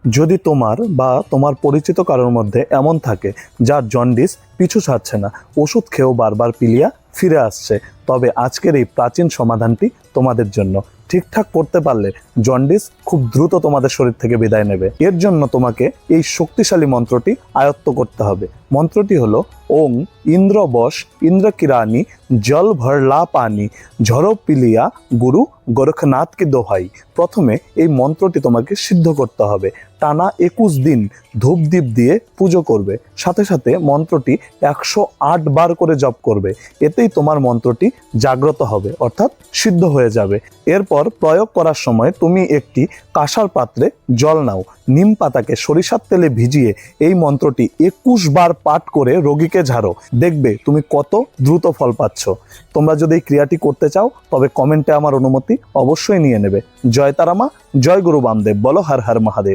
যদি তোমার বা তোমার পরিচিত কারোর মধ্যে এমন থাকে যার জন্ডিস পিছু ছাড়ছে না, ওষুধ খেয়েও বারবার পিলিয়া ফিরে আসছে, তবে আজকের এই প্রাচীন সমাধানটি তোমাদের জন্য। ঠিকঠাক করতে পারলে জন্ডিস খুব দ্রুত তোমাদের শরীর থেকে বিদায় নেবে। এর জন্য তোমাকে এই শক্তিশালী মন্ত্রটি আয়ত্ত করতে হবে। মন্ত্রটি হলো ওং ইন্দ্র বশ ইন্দ্র কিরানি জল ভরলা পানি ঝড়ো পিলিয়া গুরু গোরখনাথ কি দোহাই। প্রথমে এই মন্ত্রটি তোমাকে সিদ্ধ করতে হবে। টানা 21 দিন ধূপদীপ দিয়ে পুজো করবে, সাথে সাথে মন্ত্রটি 108 বার করে জপ করবে। এতেই তোমার মন্ত্রটি জাগ্রত হবে, অর্থাৎ সিদ্ধ হয়ে যাবে। এরপর প্রয়োগ করার সময় তুমি একটি কাঁসার পাত্রে জল নাও, নিম পাতাকে সরিষার তেলে ভিজিয়ে এই মন্ত্রটি 21 বার পাঠ করে রোগীকে ঝাড়ো। দেখবে তুমি কত দ্রুত ফল পাচ্ছ। তোমরা যদি এই ক্রিয়াটি করতে চাও তবে কমেন্টে আমার অনুমতি অবশ্যই নিয়ে নেবে। জয় তারামা, জয় গুরু বামদেব, বলো হর হর মহাদেব।